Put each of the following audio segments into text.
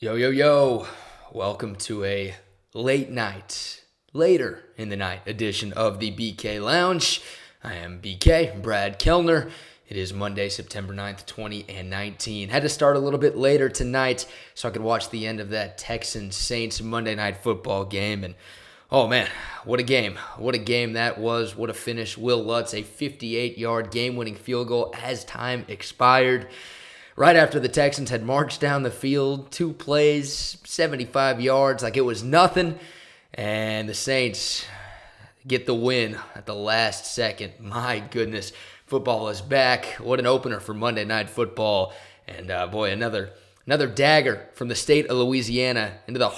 Yo, yo, yo. Welcome to a later in the night edition of the BK Lounge. I am BK, Brad Kellner. It is Monday, September 9th, 2019. Had to start a little bit later tonight so I could watch the end of that Texans-Saints Monday Night Football game. And, oh man, what a game. What a game that was. What a finish. Will Lutz, a 58-yard game-winning field goal as time expired. Right after the Texans had marched down the field, 2 plays, 75 yards, like it was nothing. And the Saints get the win at the last second. My goodness, football is back. What an opener for Monday Night Football. And boy, another dagger from the state of Louisiana into the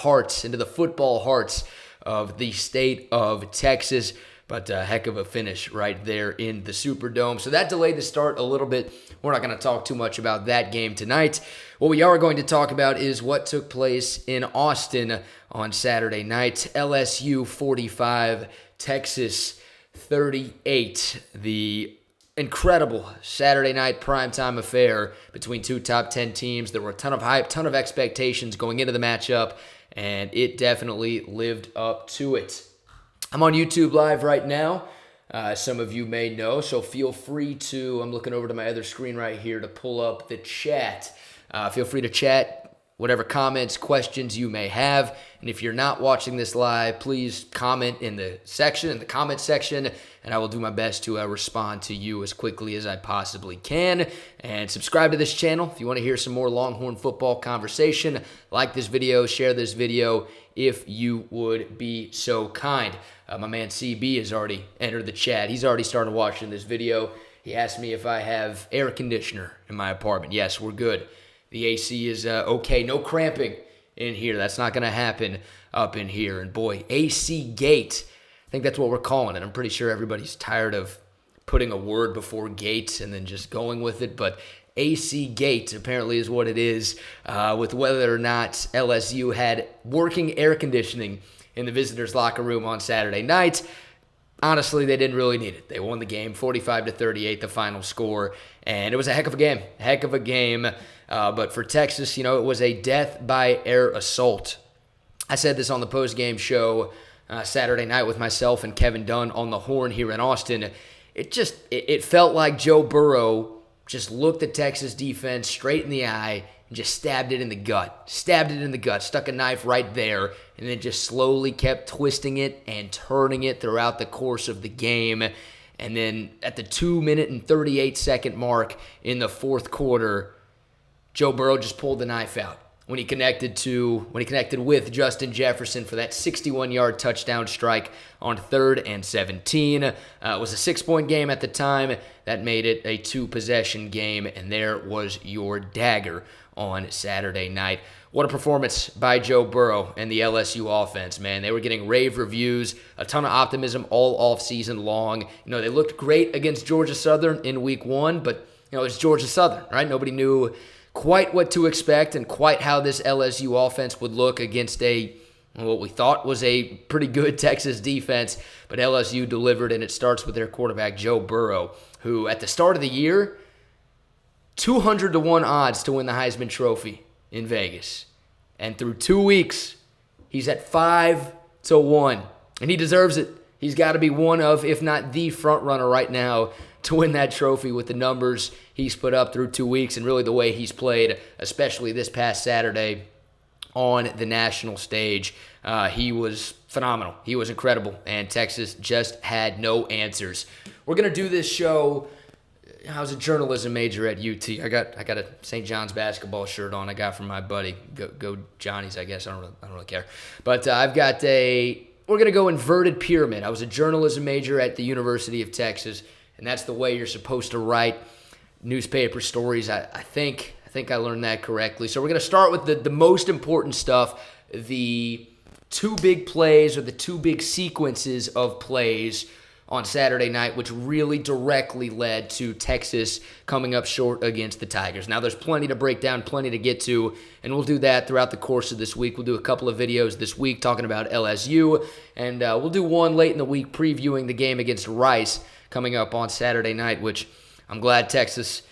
football hearts of the state of Texas. But a heck of a finish right there in the Superdome. So that delayed the start a little bit. We're not going to talk too much about that game tonight. What we are going to talk about is what took place in Austin on Saturday night. LSU 45, Texas 38. The incredible Saturday night primetime affair between two top 10 teams. There were a ton of hype, ton of expectations going into the matchup, and it definitely lived up to it. I'm on YouTube Live right now. Some of you may know, so feel free to, I'm looking over to my other screen right here to pull up the chat. Feel free to chat whatever comments, questions you may have. And if you're not watching this live, please comment in the comment section, and I will do my best to respond to you as quickly as I possibly can. And subscribe to this channel if you want to hear some more Longhorn football conversation. Like this video, share this video if you would be so kind. My man CB has already entered the chat. He's already started watching this video. He asked me if I have air conditioner in my apartment. Yes, we're good. The AC is okay. No cramping in here. That's not going to happen up in here. And boy, AC Gate. I think that's what we're calling it. I'm pretty sure everybody's tired of putting a word before gate and then just going with it. But AC Gate apparently is what it is, with whether or not LSU had working air conditioning in the visitors' locker room on Saturday night. Honestly, they didn't really need it. They won the game 45-38, the final score, and it was a heck of a game. But for Texas, it was a death by air assault. I said this on the post-game show Saturday night with myself and Kevin Dunn on the Horn here in Austin. It felt like Joe Burrow just looked at Texas defense straight in the eye and just stabbed it in the gut, stuck a knife right there, and then just slowly kept twisting it and turning it throughout the course of the game. And then at the 2-minute and 38-second mark in the fourth quarter, Joe Burrow just pulled the knife out when he connected with Justin Jefferson for that 61-yard touchdown strike on 3rd and 17. It was a 6-point game at the time. That made it a 2-possession game, and there was your dagger on Saturday night. What a performance by Joe Burrow and the LSU offense, man. They were getting rave reviews, a ton of optimism all offseason long. They looked great against Georgia Southern in week 1, but it's Georgia Southern, right? Nobody knew quite what to expect and quite how this LSU offense would look against what we thought was a pretty good Texas defense, but LSU delivered, and it starts with their quarterback, Joe Burrow, who at the start of the year, 200-1 odds to win the Heisman Trophy in Vegas. And through 2 weeks, he's at 5-1, and he deserves it. He's got to be one of, if not the front runner right now to win that trophy with the numbers he's put up through 2 weeks and really the way he's played, especially this past Saturday on the national stage. He was phenomenal. He was incredible, and Texas just had no answers. We're going to do this show. I was a journalism major at UT. I got a St. John's basketball shirt on I got from my buddy. Go Johnny's, I guess. I don't really care. But we're going to go inverted pyramid. I was a journalism major at the University of Texas, and that's the way you're supposed to write newspaper stories. I think I learned that correctly. So we're going to start with the most important stuff, the 2 big plays or the 2 big sequences of plays on Saturday night, which really directly led to Texas coming up short against the Tigers. Now, there's plenty to break down, plenty to get to, and we'll do that throughout the course of this week. We'll do a couple of videos this week talking about LSU, and we'll do one late in the week previewing the game against Rice coming up on Saturday night, which I'm glad Texas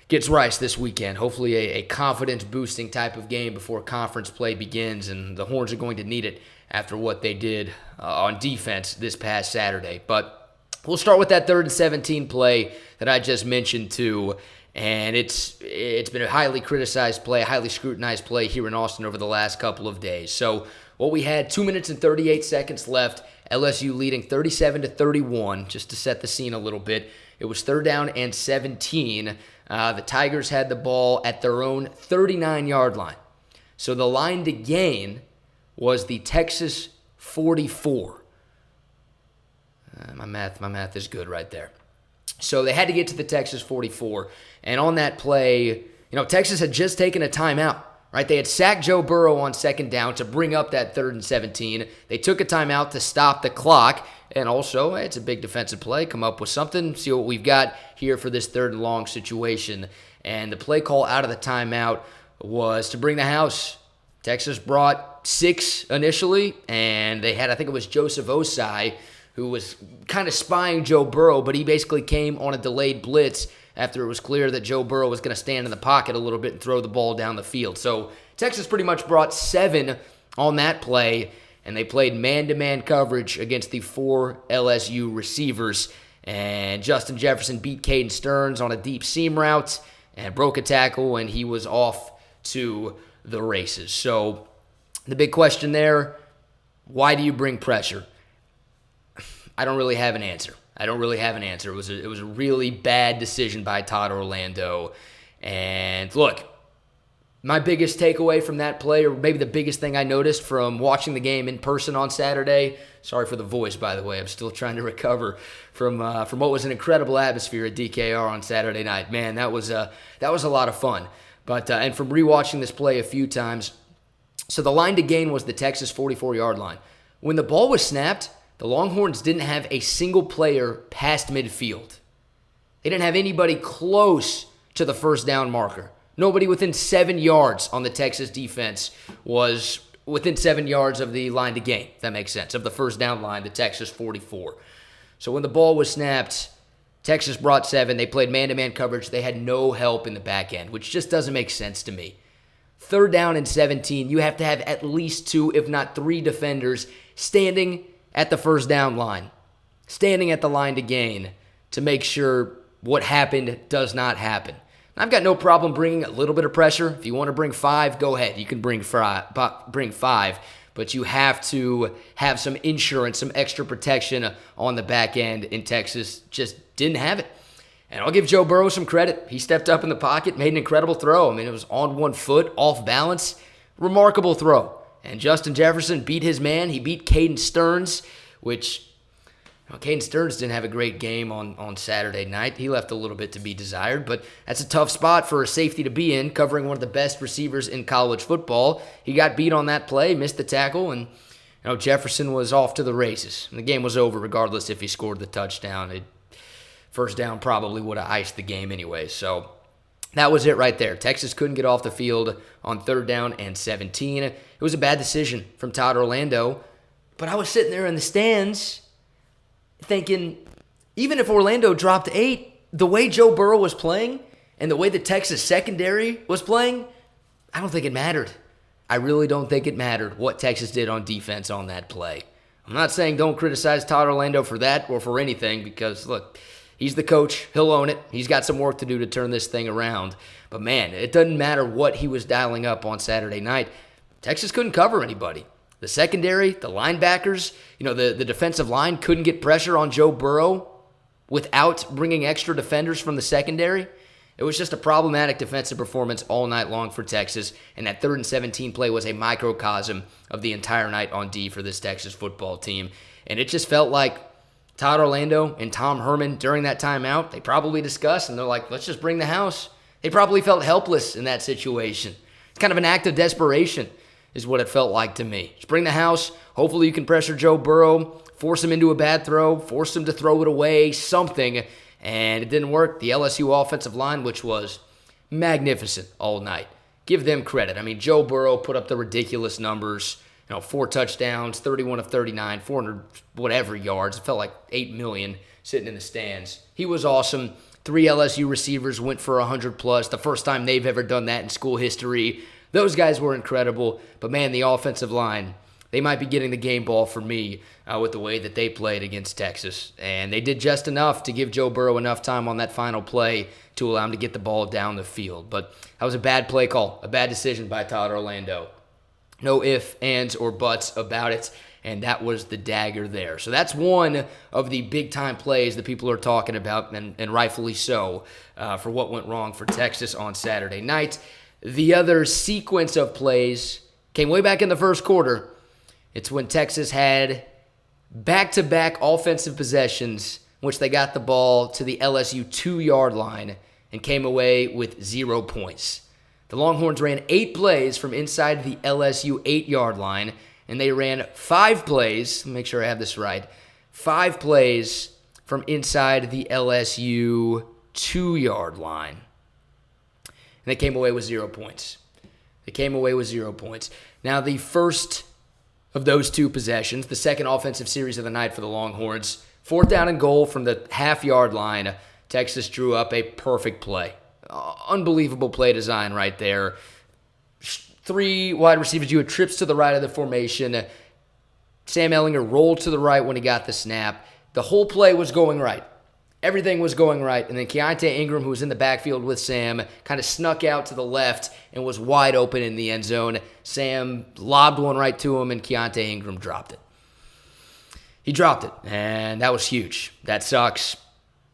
gets Rice this weekend. Hopefully a confidence-boosting type of game before conference play begins, and the Horns are going to need it after what they did on defense this past Saturday. But we'll start with that 3rd and 17 play that I just mentioned too, and it's been a highly criticized play, a highly scrutinized play here in Austin over the last couple of days. So what we had, 2 minutes and 38 seconds left, LSU leading 37-31, just to set the scene a little bit. It was 3rd down and 17. The Tigers had the ball at their own 39-yard line. So the line to gain was the Texas 44. My math is good right there. So they had to get to the Texas 44. And on that play, Texas had just taken a timeout. Right, they had sacked Joe Burrow on 2nd down to bring up that 3rd and 17. They took a timeout to stop the clock, and also it's a big defensive play. Come up with something, see what we've got here for this 3rd and long situation. And the play call out of the timeout was to bring the house. Texas brought 6 initially, and they had, I think it was Joseph Osai, who was kind of spying Joe Burrow, but he basically came on a delayed blitz after it was clear that Joe Burrow was going to stand in the pocket a little bit and throw the ball down the field. So Texas pretty much brought 7 on that play, and they played man-to-man coverage against the 4 LSU receivers. And Justin Jefferson beat Caden Stearns on a deep seam route and broke a tackle, and he was off to the races. So the big question there, why do you bring pressure? I don't really have an answer. It was a really bad decision by Todd Orlando. And look, my biggest takeaway from that play, or maybe the biggest thing I noticed from watching the game in person on Saturday, sorry for the voice, by the way, I'm still trying to recover from what was an incredible atmosphere at DKR on Saturday night. Man, that was a lot of fun. But and from rewatching this play a few times, so the line to gain was the Texas 44-yard line. When the ball was snapped, the Longhorns didn't have a single player past midfield. They didn't have anybody close to the 1st down marker. Nobody within 7 yards on the Texas defense was within 7 yards of the line to gain, if that makes sense, of the 1st down line, the Texas 44. So when the ball was snapped, Texas brought 7. They played man-to-man coverage. They had no help in the back end, which just doesn't make sense to me. 3rd down and 17, you have to have at least 2, if not 3 defenders standing at the 1st down line, standing at the line to gain to make sure what happened does not happen. I've got no problem bringing a little bit of pressure. If you want to bring 5, go ahead. You can bring 5, but you have to have some insurance, some extra protection on the back end, and Texas just didn't have it. And I'll give Joe Burrow some credit. He stepped up in the pocket, made an incredible throw. I mean, it was on one foot, off balance. Remarkable throw. And Justin Jefferson beat his man. He beat Caden Stearns, which Caden Stearns didn't have a great game on Saturday night. He left a little bit to be desired, but that's a tough spot for a safety to be in, covering one of the best receivers in college football. He got beat on that play, missed the tackle, and Jefferson was off to the races. And the game was over regardless if he scored the touchdown. 1st down probably would have iced the game anyway, so that was it right there. Texas couldn't get off the field on 3rd down and 17. It was a bad decision from Todd Orlando, but I was sitting there in the stands thinking, even if Orlando dropped 8, the way Joe Burrow was playing and the way the Texas secondary was playing, I don't think it mattered. I really don't think it mattered what Texas did on defense on that play. I'm not saying don't criticize Todd Orlando for that or for anything because, look, he's the coach. He'll own it. He's got some work to do to turn this thing around. But, man, it doesn't matter what he was dialing up on Saturday night. Texas couldn't cover anybody. The secondary, the linebackers, the defensive line couldn't get pressure on Joe Burrow without bringing extra defenders from the secondary. It was just a problematic defensive performance all night long for Texas, and that 3rd and 17 play was a microcosm of the entire night on D for this Texas football team. And it just felt like Todd Orlando and Tom Herman during that timeout, they probably discussed, and they're like, let's just bring the house. They probably felt helpless in that situation. It's kind of an act of desperation is what it felt like to me. Just bring the house. Hopefully you can pressure Joe Burrow, force him into a bad throw, force him to throw it away, something. And it didn't work. The LSU offensive line, which was magnificent all night. Give them credit. I mean, Joe Burrow put up the ridiculous numbers. 4 touchdowns, 31 of 39, 400 whatever yards. It felt like 8 million sitting in the stands. He was awesome. 3 LSU receivers went for 100 plus, the first time they've ever done that in school history. Those guys were incredible, but man, the offensive line, they might be getting the game ball for me with the way that they played against Texas. And they did just enough to give Joe Burrow enough time on that final play to allow him to get the ball down the field. But that was a bad play call, a bad decision by Todd Orlando. No ifs, ands, or buts about it. And that was the dagger there. So that's one of the big-time plays that people are talking about, and rightfully so, for what went wrong for Texas on Saturday night. The other sequence of plays came way back in the first quarter. It's when Texas had back-to-back offensive possessions in which they got the ball to the LSU 2-yard line and came away with 0 points. The Longhorns ran 8 plays from inside the LSU 8-yard line, and they ran 5 plays, make sure I have this right, 5 plays from inside the LSU 2-yard line. And they came away with 0 points. Now, the first of those 2 possessions, the second offensive series of the night for the Longhorns, 4th down and goal from the half-yard line, Texas drew up a perfect play. Unbelievable play design right there. 3 wide receivers, you had trips to the right of the formation. Sam Ehlinger rolled to the right when he got the snap. The whole play was going right. Everything was going right. And then Keontae Ingram, who was in the backfield with Sam, kind of snuck out to the left and was wide open in the end zone. Sam lobbed one right to him, and Keontae Ingram dropped it. He dropped it, and that was huge. That sucks.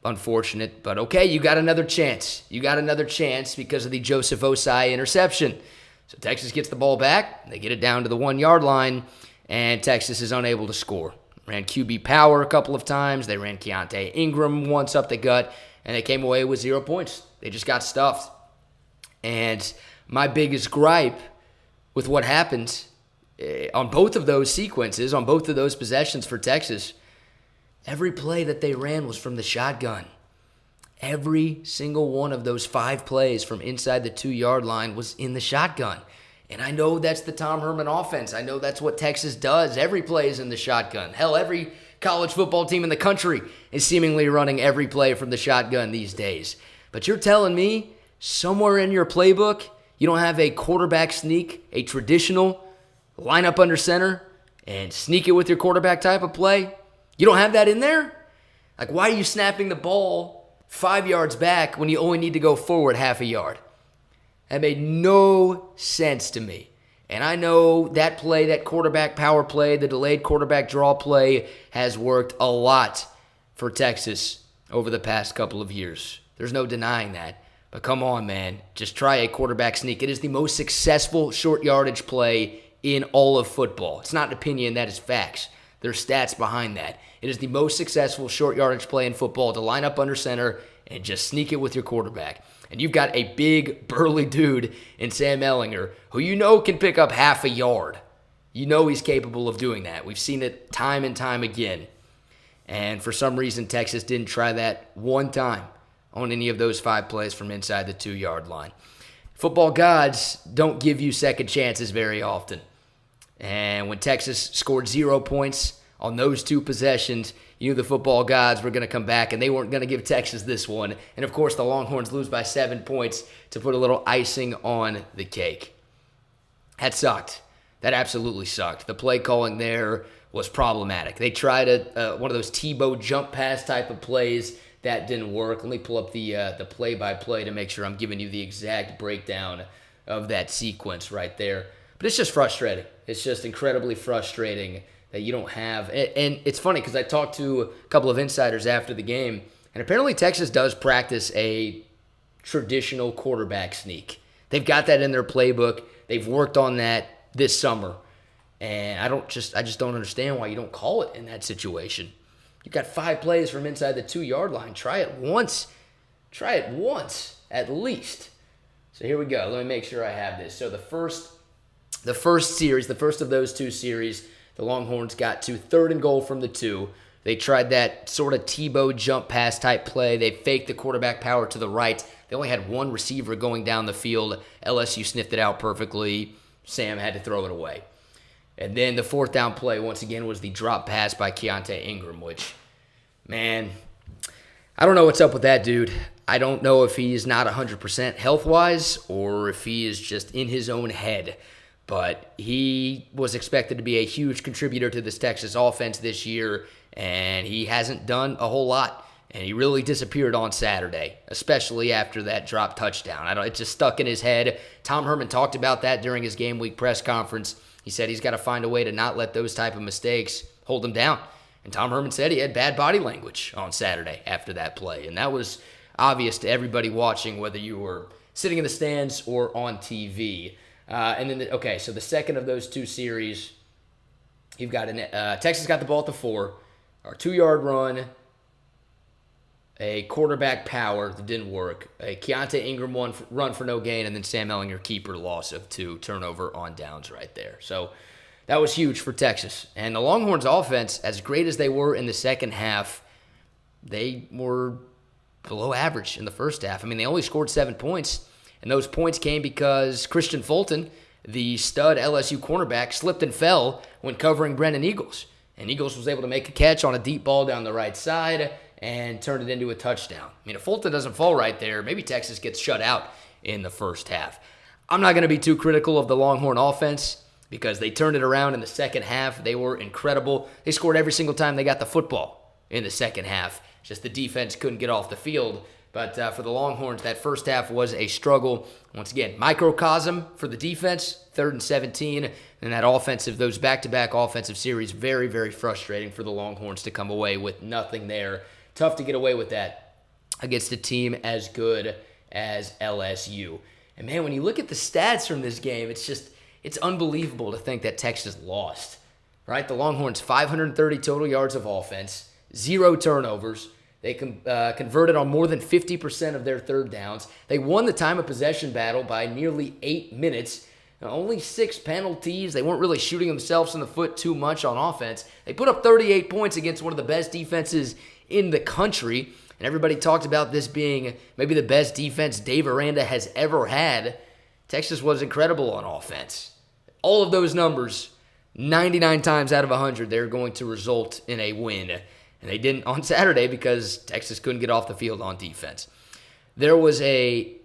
Unfortunate, but okay, you got another chance. Because of the Joseph Osai interception. So Texas gets the ball back. They get it down to the 1-yard line, and Texas is unable to score. Ran QB power a couple of times. They ran Keontae Ingram once up the gut, and they came away with 0 points. They just got stuffed. And my biggest gripe with what happened on both of those sequences, on both of those possessions for Texas, every play that they ran was from the shotgun. Every single one of those 5 plays from inside the 2-yard line was in the shotgun. And I know that's the Tom Herman offense. I know that's what Texas does. Every play is in the shotgun. Hell, every college football team in the country is seemingly running every play from the shotgun these days. But you're telling me somewhere in your playbook you don't have a quarterback sneak, a traditional line up under center and sneak it with your quarterback type of play? You don't have that in there? Like, why are you snapping the ball 5 yards back when you only need to go forward half a yard? That made no sense to me. And I know that play, that quarterback power play, the delayed quarterback draw play has worked a lot for Texas over the past couple of years. There's no denying that. But come on, man. Just try a quarterback sneak. It is the most successful short yardage play in all of football. It's not an opinion, that is facts. There's stats behind that. It is the most successful short yardage play in football to line up under center and just sneak it with your quarterback. And you've got a big, burly dude in Sam Ehlinger who you know can pick up half a yard. You know he's capable of doing that. We've seen it time and time again. And for some reason, Texas didn't try that one time on any of those 5 plays from inside the 2-yard line. Football gods don't give you second chances very often. And when Texas scored 0 points on those 2 possessions, you knew the football gods were going to come back, and they weren't going to give Texas this one. And, of course, the Longhorns lose by 7 points to put a little icing on the cake. That sucked. That absolutely sucked. The play calling there was problematic. They tried one of those Tebow jump pass type of plays. That didn't work. Let me pull up the play-by-play to make sure I'm giving you the exact breakdown of that sequence right there. But it's just frustrating. It's just incredibly frustrating that you don't have. And it's funny because I talked to a couple of insiders after the game, and apparently Texas does practice a traditional quarterback sneak. They've got that in their playbook. They've worked on that this summer. And I just don't understand why you don't call it in that situation. You've got 5 plays from inside the 2-yard line. Try it once. Try it once, at least. So here we go. Let me make sure I have this. So the first series, the first of those 2 series, the Longhorns got to 3rd and goal from the 2. They tried that sort of Tebow jump pass type play. They faked the quarterback power to the right. They only had 1 receiver going down the field. LSU sniffed it out perfectly. Sam had to throw it away. And then the 4th down play, once again, was the drop pass by Keontae Ingram, which, man, I don't know what's up with that dude. I don't know if he's not 100% health-wise or if he is just in his own head, but he was expected to be a huge contributor to this Texas offense this year, and he hasn't done a whole lot. And he really disappeared on Saturday, especially after that drop touchdown. It just stuck in his head. Tom Herman talked about that during his game week press conference. He said he's got to find a way to not let those type of mistakes hold him down. And Tom Herman said he had bad body language on Saturday after that play. And that was obvious to everybody watching, whether you were sitting in the stands or on TV. So the second of those two series, you've got Texas got the ball at the 4, or 2-yard run, a quarterback power that didn't work, a Keontae Ingram run for no gain, and then Sam Ehlinger keeper loss of 2, turnover on downs right there. So that was huge for Texas. And the Longhorns offense, as great as they were in the second half, they were below average in the first half. I mean, they only scored 7 points, and those points came because Christian Fulton, the stud LSU cornerback, slipped and fell when covering Brennan Eagles. And Eagles was able to make a catch on a deep ball down the right side and turn it into a touchdown. I mean, if Fulton doesn't fall right there, maybe Texas gets shut out in the first half. I'm not going to be too critical of the Longhorn offense because they turned it around in the second half. They were incredible. They scored every single time they got the football in the second half. Just the defense couldn't get off the field. But for the Longhorns, that first half was a struggle. Once again, microcosm for the defense, 3rd and 17. And those back-to-back offensive series, very, very frustrating for the Longhorns to come away with nothing there. Tough to get away with that against a team as good as LSU. And man, when you look at the stats from this game, it's unbelievable to think that Texas lost, right? The Longhorns, 530 total yards of offense, 0 turnovers. They converted on more than 50% of their third downs. They won the time of possession battle by nearly 8 minutes. Now, only 6 penalties. They weren't really shooting themselves in the foot too much on offense. They put up 38 points against one of the best defenses in the country. And everybody talked about this being maybe the best defense Dave Aranda has ever had. Texas was incredible on offense. All of those numbers, 99 times out of 100, they're going to result in a win. And they didn't on Saturday because Texas couldn't get off the field on defense. There was a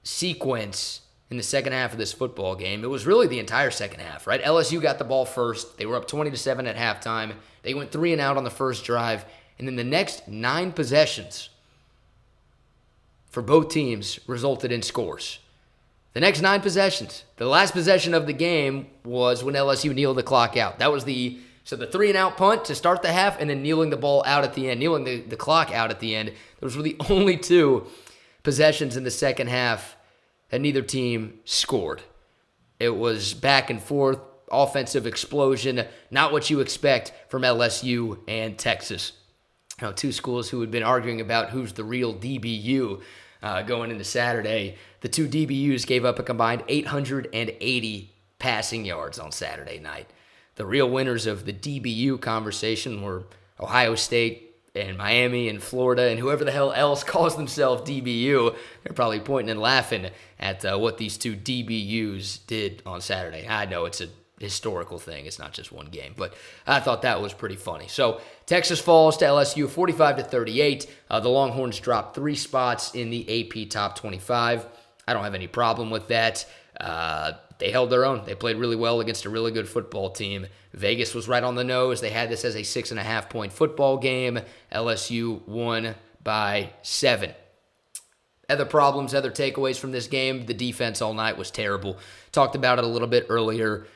sequence in the second half of this football game. It was really the entire second half, right? LSU got the ball first. They were up 20-7 at halftime. They went 3 and out on the first drive. And then the next 9 possessions for both teams resulted in scores. The next 9 possessions. The last possession of the game was when LSU kneeled the clock out. That was the 3-and-out punt to start the half and then kneeling the ball out at the end, kneeling the clock out at the end. Those were the only 2 possessions in the second half that neither team scored. It was back and forth, offensive explosion, not what you expect from LSU and Texas. 2 schools who had been arguing about who's the real DBU going into Saturday. The 2 DBUs gave up a combined 880 passing yards on Saturday night. The real winners of the DBU conversation were Ohio State and Miami and Florida and whoever the hell else calls themselves DBU. They're probably pointing and laughing at what these 2 DBUs did on Saturday. I know it's a historical thing. It's not just one game, but I thought that was pretty funny. So Texas falls to LSU 45-38. The Longhorns dropped 3 spots in the AP Top 25. I don't have any problem with that. They held their own. They played really well against a really good football team. Vegas was right on the nose. They had this as a 6.5-point football game. LSU won by 7. Other problems, other takeaways from this game, the defense all night was terrible. Talked about it a little bit earlier.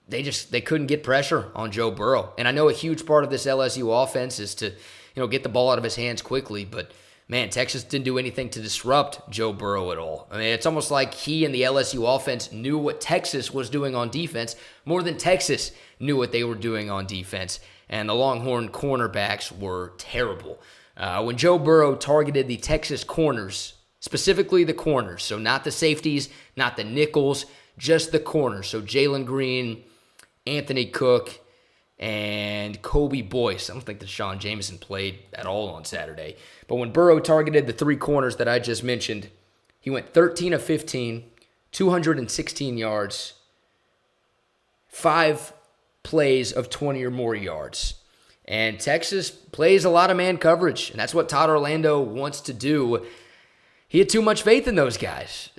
They couldn't get pressure on Joe Burrow. And I know a huge part of this LSU offense is to, get the ball out of his hands quickly, but man, Texas didn't do anything to disrupt Joe Burrow at all. I mean, it's almost like he and the LSU offense knew what Texas was doing on defense more than Texas knew what they were doing on defense. And the Longhorn cornerbacks were terrible. When Joe Burrow targeted the Texas corners, specifically the corners, so not the safeties, not the nickels, just the corners. So Jalen Green, Anthony Cook, and Kobe Boyce. I don't think that Sean Jameson played at all on Saturday. But when Burrow targeted the 3 corners that I just mentioned, he went 13 of 15, 216 yards, 5 plays of 20 or more yards. And Texas plays a lot of man coverage, and that's what Todd Orlando wants to do. He had too much faith in those guys.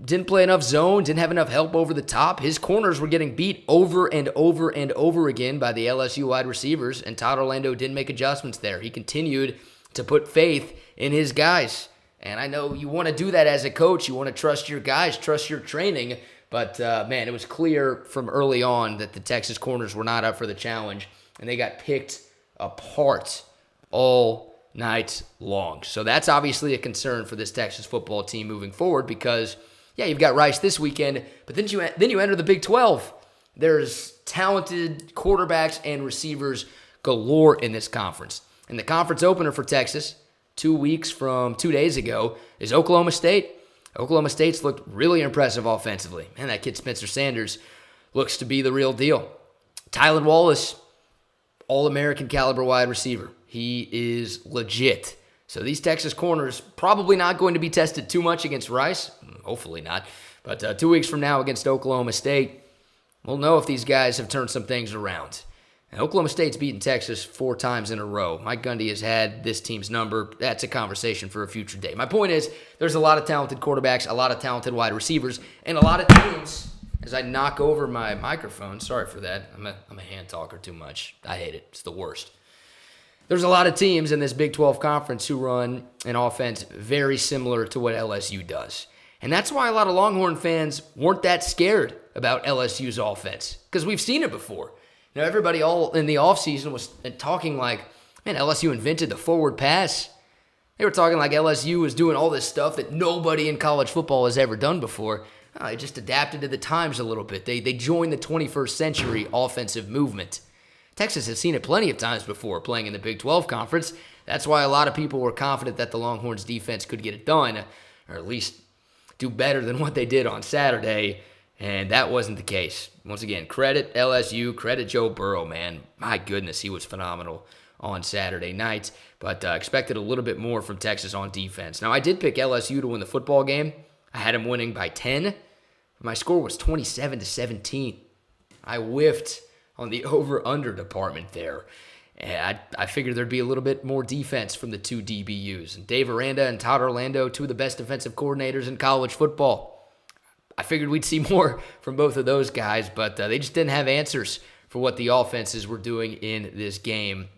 Didn't play enough zone, didn't have enough help over the top. His corners were getting beat over and over and over again by the LSU wide receivers, and Todd Orlando didn't make adjustments there. He continued to put faith in his guys. And I know you want to do that as a coach. You want to trust your guys, trust your training. But, man, it was clear from early on that the Texas corners were not up for the challenge, and they got picked apart all night long. So that's obviously a concern for this Texas football team moving forward because, yeah, you've got Rice this weekend, but then you enter the Big 12. There's talented quarterbacks and receivers galore in this conference. And the conference opener for Texas 2 weeks from 2 days ago is Oklahoma State. Oklahoma State's looked really impressive offensively. Man, that kid Spencer Sanders looks to be the real deal. Tylan Wallace, All-American caliber wide receiver. He is legit. So these Texas corners probably not going to be tested too much against Rice. Hopefully not. But 2 weeks from now against Oklahoma State, we'll know if these guys have turned some things around. And Oklahoma State's beaten Texas 4 times in a row. Mike Gundy has had this team's number. That's a conversation for a future day. My point is, there's a lot of talented quarterbacks, a lot of talented wide receivers, and a lot of teams. As I knock over my microphone, sorry for that. I'm a hand talker too much. I hate it. It's the worst. There's a lot of teams in this Big 12 conference who run an offense very similar to what LSU does. And that's why a lot of Longhorn fans weren't that scared about LSU's offense, because we've seen it before. You know, everybody all in the offseason was talking like, man, LSU invented the forward pass. They were talking like LSU was doing all this stuff that nobody in college football has ever done before. They just adapted to the times a little bit. They joined the 21st century offensive movement. Texas has seen it plenty of times before playing in the Big 12 conference. That's why a lot of people were confident that the Longhorns defense could get it done, or at least do better than what they did on Saturday. And that wasn't the case. Once again, credit LSU, credit Joe Burrow, man. My goodness, he was phenomenal on Saturday night. But expected a little bit more from Texas on defense. Now, I did pick LSU to win the football game. I had him winning by 10. My score was 27-17. I whiffed on the over-under department there. And I figured there'd be a little bit more defense from the two DBUs. And Dave Aranda and Todd Orlando, two of the best defensive coordinators in college football. I figured we'd see more from both of those guys, but they just didn't have answers for what the offenses were doing in this game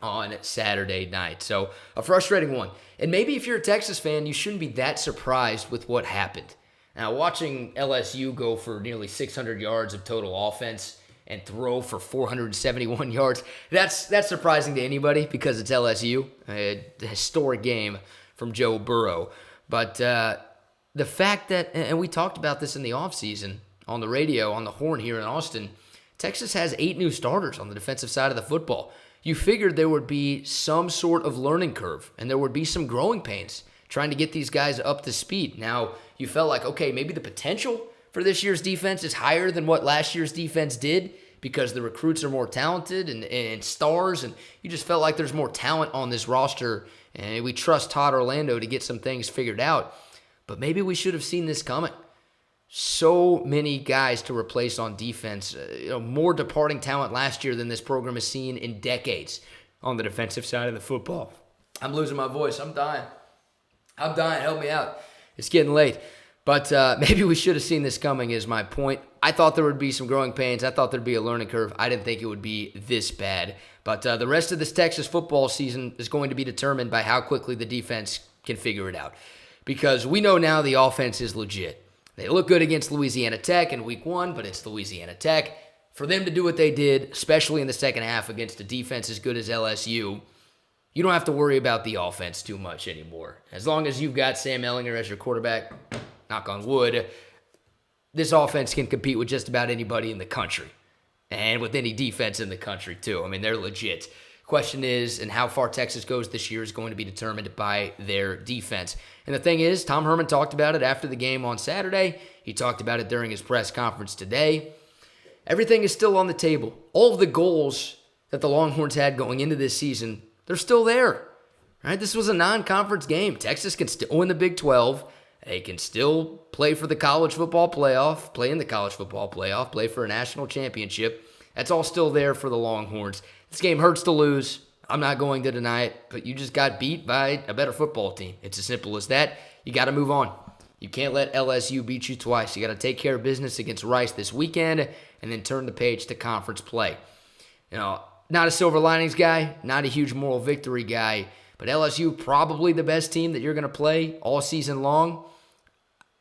on Saturday night. So a frustrating one. And maybe if you're a Texas fan, you shouldn't be that surprised with what happened. Now, watching LSU go for nearly 600 yards of total offense and throw for 471 yards, that's surprising to anybody because it's LSU, a historic game from Joe Burrow. But the fact that, and we talked about this in the offseason on the radio, on the horn here in Austin, Texas has 8 new starters on the defensive side of the football. You figured there would be some sort of learning curve, and there would be some growing pains trying to get these guys up to speed. Now, you felt like, okay, maybe the potential for this year's defense is higher than what last year's defense did because the recruits are more talented and stars, and you just felt like there's more talent on this roster, and we trust Todd Orlando to get some things figured out. But maybe we should have seen this coming. So many guys to replace on defense. More departing talent last year than this program has seen in decades on the defensive side of the football. I'm losing my voice. I'm dying. Help me out. It's getting late. But maybe we should have seen this coming is my point. I thought there would be some growing pains. I thought there'd be a learning curve. I didn't think it would be this bad. But the rest of this Texas football season is going to be determined by how quickly the defense can figure it out. Because we know now the offense is legit. They look good against Louisiana Tech in week 1, but it's Louisiana Tech. For them to do what they did, especially in the second half against a defense as good as LSU, you don't have to worry about the offense too much anymore. As long as you've got Sam Ehlinger as your quarterback, knock on wood, this offense can compete with just about anybody in the country. And with any defense in the country, too. I mean, they're legit. Question is, and how far Texas goes this year is going to be determined by their defense. And the thing is, Tom Herman talked about it after the game on Saturday. He talked about it during his press conference today. Everything is still on the table. All of the goals that the Longhorns had going into this season, they're still there. Right? This was a non-conference game. Texas can still win the Big 12. They can still play for the college football playoff, play in the college football playoff, play for a national championship. That's all still there for the Longhorns. This game hurts to lose. I'm not going to deny it, but you just got beat by a better football team. It's as simple as that. You got to move on. You can't let LSU beat you twice. You got to take care of business against Rice this weekend and then turn the page to conference play. Not a silver linings guy, not a huge moral victory guy, but LSU probably the best team that you're going to play all season long.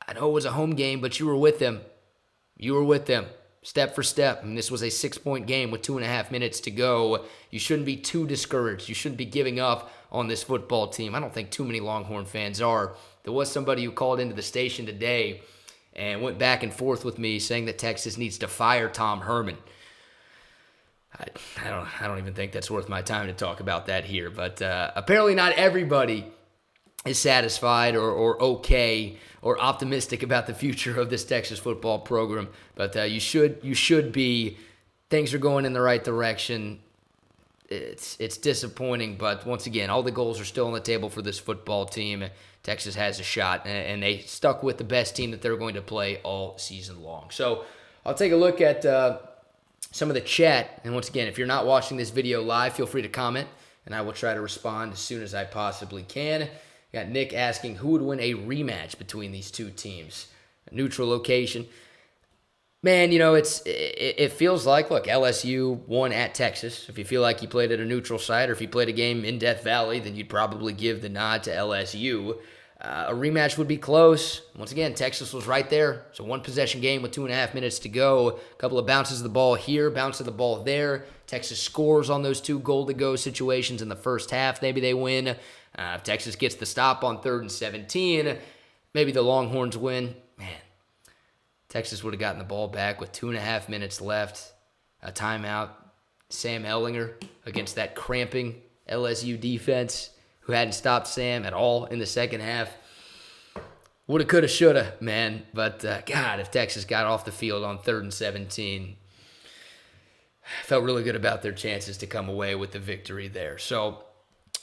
I know it was a home game, but you were with them. You were with them step for step. And this was a 6-point game with 2.5 minutes to go. You shouldn't be too discouraged. You shouldn't be giving up on this football team. I don't think too many Longhorn fans are. There was somebody who called into the station today and went back and forth with me saying that Texas needs to fire Tom Herman. I don't even think that's worth my time to talk about that here. But apparently not everybody is satisfied or okay or optimistic about the future of this Texas football program. But you should be. Things are going in the right direction. It's disappointing, but once again, all the goals are still on the table for this football team. Texas has a shot, and they stuck with the best team that they're going to play all season long. So I'll take a look at some of the chat. And once again, if you're not watching this video live, feel free to comment, and I will try to respond as soon as I possibly can. Got Nick asking who would win a rematch between these two teams. A neutral location. Man, it feels like, look, LSU won at Texas. If you feel like you played at a neutral site or if you played a game in Death Valley, then you'd probably give the nod to LSU. A rematch would be close. Once again, Texas was right there. It's a one-possession game with 2.5 minutes to go. A couple of bounces of the ball here, bounce of the ball there. Texas scores on those two goal-to-go situations in the first half. Maybe they win. If Texas gets the stop on 3rd and 17, maybe the Longhorns win. Man, Texas would have gotten the ball back with 2.5 minutes left. A timeout. Sam Ehlinger against that cramping LSU defense who hadn't stopped Sam at all in the second half. Woulda, coulda, shoulda, man. But, God, if Texas got off the field on 3rd and 17, felt really good about their chances to come away with the victory there. So,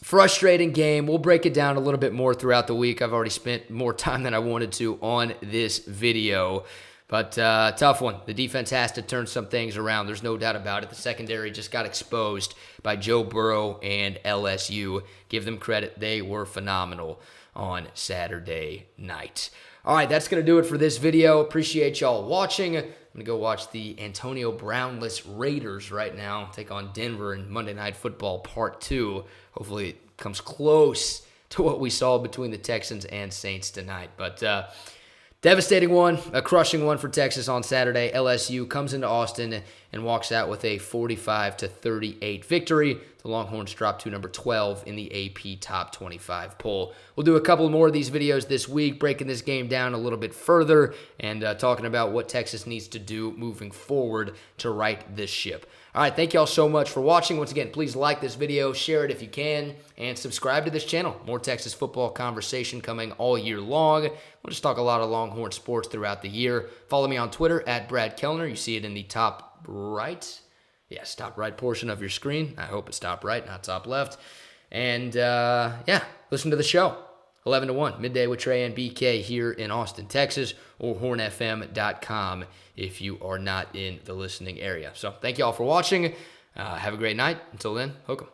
frustrating game. We'll break it down a little bit more throughout the week. I've already spent more time than I wanted to on this video. But tough one. The defense has to turn some things around. There's no doubt about it. The secondary just got exposed by Joe Burrow and LSU. Give them credit. They were phenomenal on Saturday night. All right, that's going to do it for this video. Appreciate y'all watching. I'm going to go watch the Antonio Brownless Raiders right now take on Denver in Monday Night Football Part 2. Hopefully it comes close to what we saw between the Texans and Saints tonight. But devastating one, a crushing one for Texas on Saturday. LSU comes into Austin and walks out with a 45-38 victory. The Longhorns drop to number 12 in the AP Top 25 poll. We'll do a couple more of these videos this week, breaking this game down a little bit further and talking about what Texas needs to do moving forward to right this ship. All right, thank y'all so much for watching. Once again, please like this video, share it if you can, and subscribe to this channel. More Texas football conversation coming all year long. We'll just talk a lot of Longhorn sports throughout the year. Follow me on Twitter at Brad Kellner. You see it in the top right. Yes, top right portion of your screen. I hope it's top right, not top left. And, yeah, listen to the show. 11 to 1, midday with Trey and BK here in Austin, Texas, or hornfm.com if you are not in the listening area. So thank you all for watching. Have a great night. Until then, hook 'em.